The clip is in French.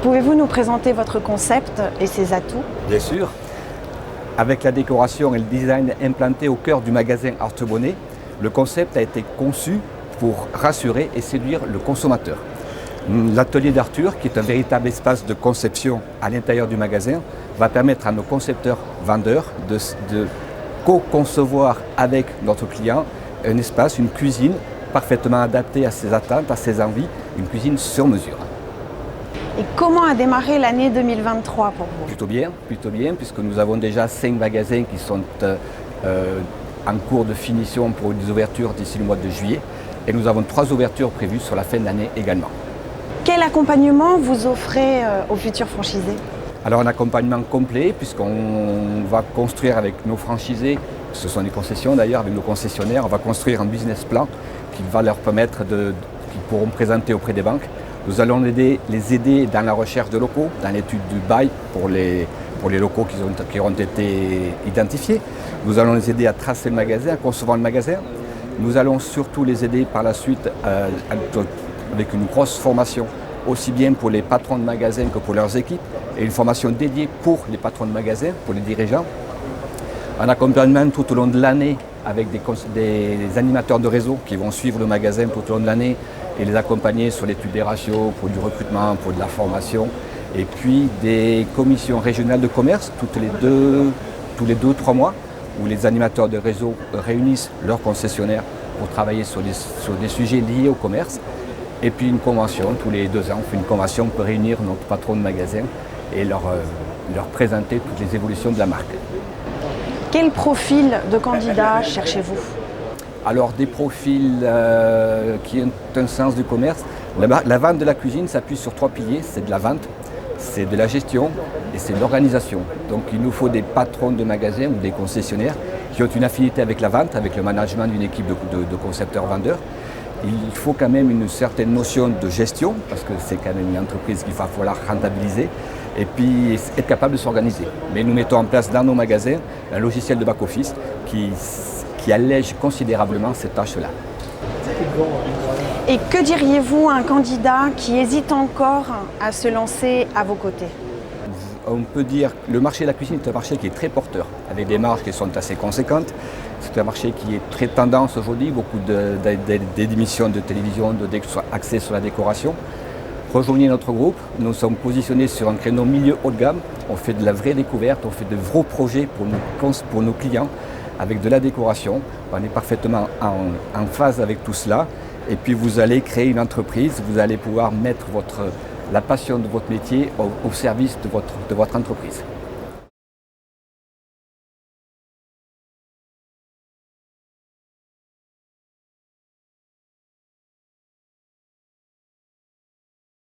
Pouvez-vous nous présenter votre concept et ses atouts? Bien sûr. Avec la décoration et le design implanté au cœur du magasin Artebonnet, le concept a été conçu pour rassurer et séduire le consommateur. L'atelier d'Arthur, qui est un véritable espace de conception à l'intérieur du magasin, va permettre à nos concepteurs-vendeurs de co-concevoir avec notre client un espace, une cuisine parfaitement adaptée à ses attentes, à ses envies, une cuisine sur mesure. Et comment a démarré l'année 2023 pour vous? Plutôt bien, puisque nous avons déjà 5 magasins qui sont en cours de finition pour des ouvertures d'ici le mois de juillet. Et nous avons 3 ouvertures prévues sur la fin de l'année également. Quel accompagnement vous offrez aux futurs franchisés? Alors un accompagnement complet, puisqu'on va construire avec nos franchisés, ce sont des concessions d'ailleurs, avec nos concessionnaires, on va construire un business plan qui va leur permettre qu'ils pourront présenter auprès des banques. Nous allons les aider dans la recherche de locaux, dans l'étude du bail pour les locaux qui auront été identifiés. Nous allons les aider à tracer le magasin, à concevoir le magasin. Nous allons surtout les aider par la suite avec une grosse formation, aussi bien pour les patrons de magasins que pour leurs équipes, et une formation dédiée pour les patrons de magasins, pour les dirigeants. Un accompagnement tout au long de l'année avec des animateurs de réseau qui vont suivre le magasin tout au long de l'année et les accompagner sur l'étude des ratios, pour du recrutement, pour de la formation. Et puis des commissions régionales de commerce tous les 2-3 mois, où les animateurs de réseau réunissent leurs concessionnaires pour travailler sur des sujets liés au commerce. Et puis une convention, tous les 2 ans, on fait une convention pour réunir notre patron de magasin et leur présenter toutes les évolutions de la marque. Quel profil de candidat cherchez-vous? Alors des profils qui ont un sens du commerce. La vente de la cuisine s'appuie sur 3 piliers, c'est de la vente, c'est de la gestion et c'est de l'organisation. Donc il nous faut des patrons de magasins ou des concessionnaires qui ont une affinité avec la vente, avec le management d'une équipe de concepteurs-vendeurs. Il faut quand même une certaine notion de gestion, parce que c'est quand même une entreprise qu'il va falloir rentabiliser, et puis être capable de s'organiser. Mais nous mettons en place dans nos magasins un logiciel de back-office qui allège considérablement ces tâches-là. Et que diriez-vous à un candidat qui hésite encore à se lancer à vos côtés? On peut dire que le marché de la cuisine est un marché qui est très porteur, avec des marges qui sont assez conséquentes. C'est un marché qui est très tendance aujourd'hui, beaucoup d'émissions de télévision, axées sur la décoration. Rejoignez notre groupe, nous sommes positionnés sur un créneau milieu haut de gamme. On fait de la vraie découverte, on fait de vrais projets pour nos clients avec de la décoration. On est parfaitement en phase avec tout cela. Et puis vous allez créer une entreprise, vous allez pouvoir mettre la passion de votre métier au service de votre entreprise.